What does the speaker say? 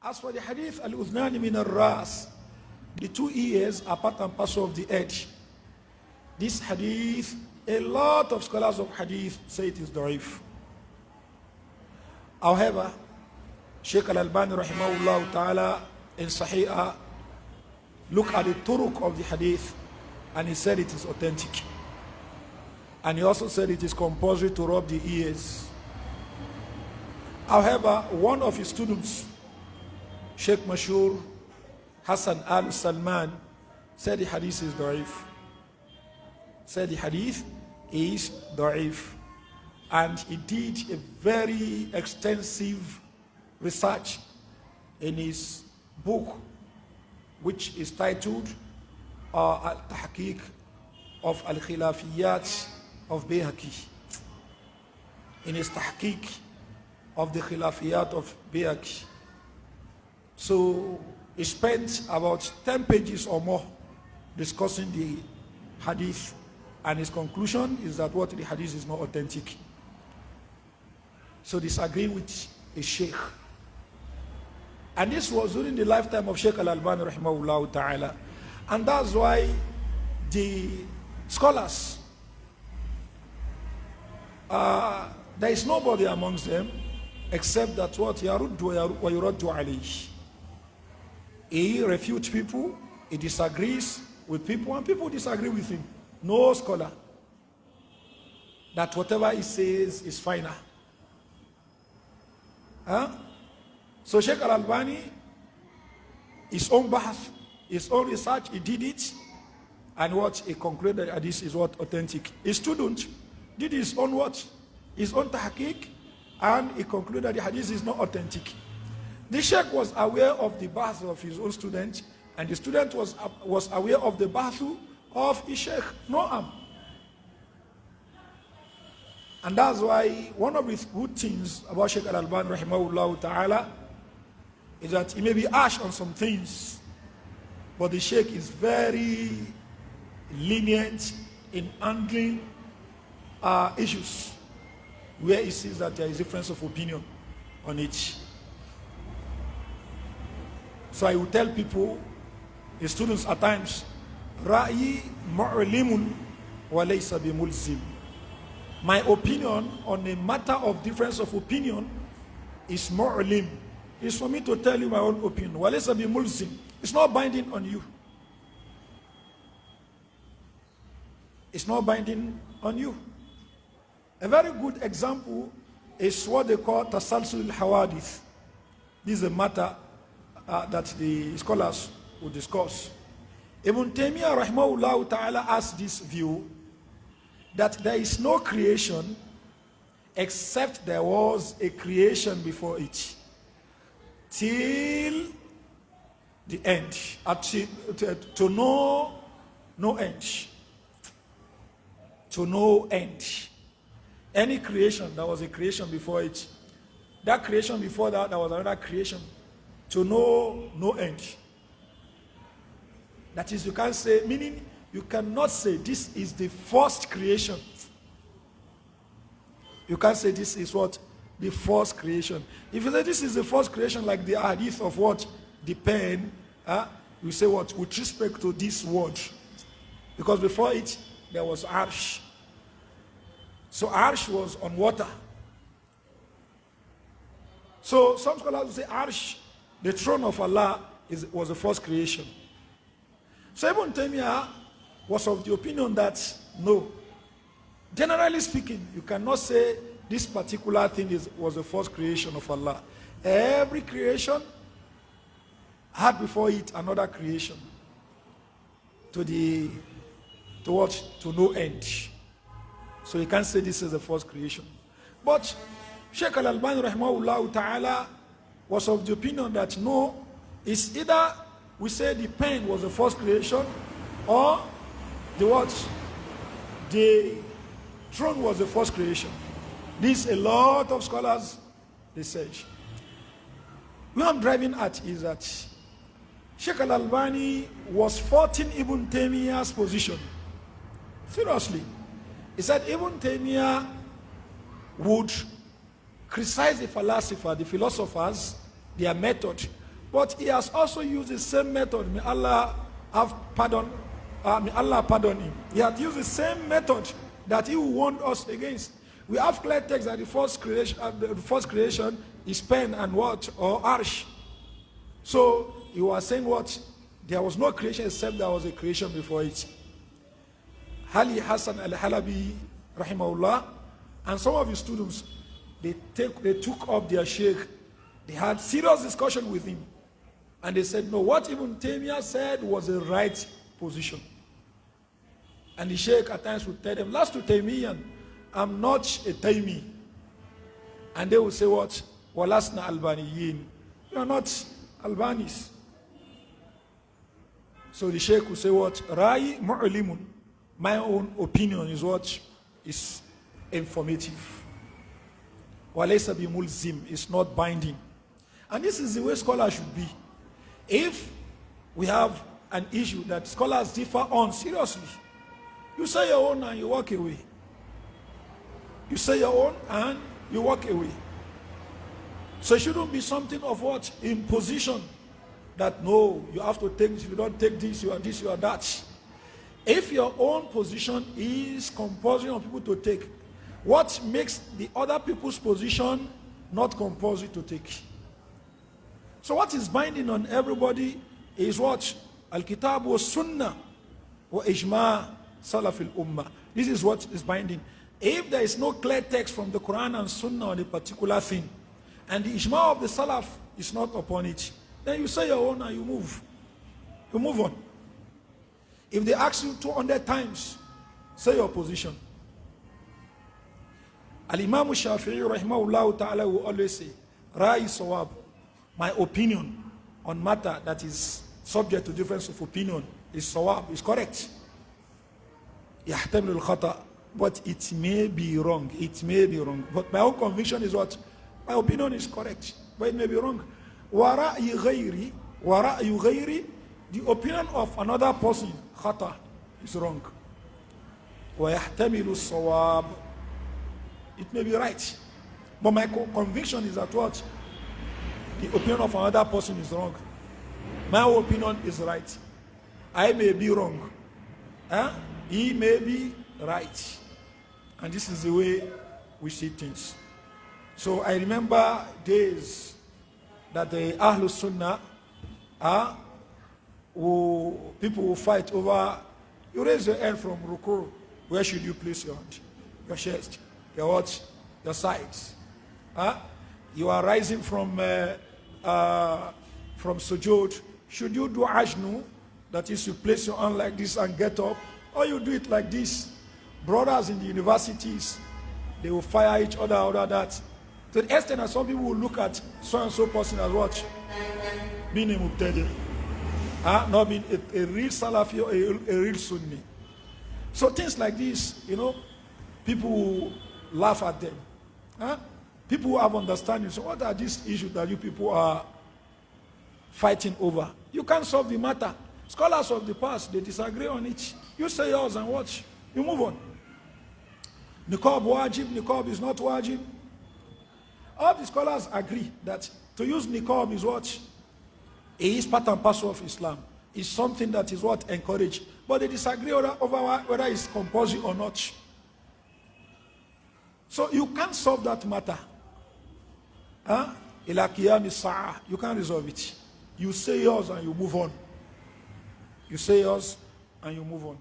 As for the hadith, al-udhnani min al-ras, the two ears are part and parcel of the head. This hadith, a lot of scholars of hadith say it is da'if. However, Sheikh al-Albani rahimahullah ta'ala in Sahihah look at the turuq of the hadith and he said it is authentic. And he also said it is compulsory to rub the ears. However, one of his students, Sheikh Mashur Hassan al-Salman, said the hadith is da'if. Said the hadith is da'if. And he did a very extensive research in his book, which is titled Al-Tahqiq of Al-Khilafiyat of Bayhaqi. In his Tahqiq of the Khilafiyat of Bayhaqi. So he spent about 10 pages or more discussing the hadith, and his conclusion is that what the hadith is not authentic. So disagreeing with a sheikh. And this was during the lifetime of Sheikh al-Albani rahimahullah ta'ala. And that's why the scholars, there is nobody amongst them except that what yaruddu wa yuraddu alayhi. He refutes people, he disagrees with people, and people disagree with him. No scholar that whatever he says is final. So Sheikh al-Albani, his own bahth, his own research, he did it, and what he concluded that this is what authentic. His student did his own what? His own tahqiq, and he concluded the hadith is not authentic. The Sheikh was aware of the bahth of his own student, and the student was aware of the bahth of his Sheikh. No harm. And that's why one of the good things about Sheikh al-Albani rahimahullah ta'ala is that he may be harsh on some things, but the Sheikh is very lenient in handling issues where he sees that there is difference of opinion on it. So I will tell people, the students at times, Ra'yi mu'limun wa laysa bimulzim. My opinion on a matter of difference of opinion is mu'lim. It's for me to tell you my own opinion. Wa laysa bimulzim. It's not binding on you. It's not binding on you. A very good example is what they call tasalsul al-hawadith. This is a matter that the scholars will discuss. Ibn Taymiyyah rahimahullah ta'ala has this view that there is no creation except there was a creation before it till the end, to no end, to no end. Any creation, there was a creation before it. That creation before that, there was another creation, to no end. That is, you can't say, meaning you cannot say this is the first creation. You can't say this is what? The first creation. If you say this is the first creation, like the hadith of what? The pen, you say what? With respect to this word. Because before it, there was arsh. So arsh was on water. So some scholars will say arsh, the throne of Allah, was the first creation. So Ibn Taymiyyah was of the opinion that no. Generally speaking, you cannot say this particular thing was the first creation of Allah. Every creation had before it another creation to no end. So you can't say this is the first creation. But Sheikh al-Albani rahimahullah ta'ala was of the opinion that no, it's either we say the pen was the first creation, or the throne was the first creation. This a lot of scholars they say. What I'm driving at is that Sheikh al-Albani was faulting Ibn Taymiyyah's position. Seriously. He said Ibn Taymiyyah would criticize the philosopher, the philosophers, their method, But he has also used the same method. May Allah pardon him. He had used the same method that he warned us against. We have clear text that the first creation is pen and what? Or arsh. So he was saying what? There was no creation except there was a creation before it. Ali Hassan al-Halabi, rahimahullah, and some of his students, they took up their Sheikh. They had serious discussion with him. And they said, no, what Ibn Taymiyyah said was the right position. And the Sheikh at times would tell them, last to Taymiyyah, I'm not a Taymi. And they would say what? Walasna Albaniyin. You are not Albanis. So the Sheikh would say what? Rai mu'alimun. My own opinion is what? Is informative. Walaysa bi mulzim. It's not binding. And this is the way scholars should be. If we have an issue that scholars differ on seriously, you say your own and you walk away. You say your own and you walk away. So it shouldn't be something of what? Imposition. That no, you have to take this, if you don't take this, you are this, you are that. If your own position is compulsory on people to take, what makes the other people's position not compulsory to take? So what is binding on everybody is what? Al-Kitab wa Sunnah wa Ijma' Salaf al-Ummah. This is what is binding. If there is no clear text from the Quran and Sunnah on a particular thing, and the Ijma' of the Salaf is not upon it, then you say your own and you move. You move on. If they ask you 200 times, say your position. Al-Imam Shafi'i rahimahullah ta'ala will always say, Ra'i sawab, my opinion on matter that is subject to difference of opinion is sawab, is correct. Yahtamil al-khata, but it may be wrong. It may be wrong. But my own conviction is what? My opinion is correct, but it may be wrong. Wara'yu ghayri, the opinion of another person, khata, is wrong. Wa yahtamilu sawab, it may be right. But my conviction is that what? The opinion of another person is wrong. My opinion is right. I may be wrong. He may be right. And this is the way we see things. So I remember days that the Ahlul Sunnah, people will fight over, you raise your hand from ruku, where should you place your hand? Your chest, your what? Your sides. You are rising from sujood. Should you do ajnu, that is you place your hand like this and get up, or you do it like this? Brothers in the universities, they will fire each other over that. To the extent that some people will look at so-and-so person as what? Being a mubtadi. Not being a real Salafi or a real Sunni. So things like this, people will laugh at them. People who have understanding. So what are these issues that you people are fighting over? You can't solve the matter. Scholars of the past, they disagree on it. You say yours and watch. You move on. Niqab wajib, niqab is not wajib. All the scholars agree that to use niqab is what? It is part and parcel of Islam. It's something that is what? Encouraged. But they disagree over whether it's compulsory or not. So you can't solve that matter. Ila qiyam as-sa'ah. You can't resolve it. You say yours and you move on. You say yours and you move on.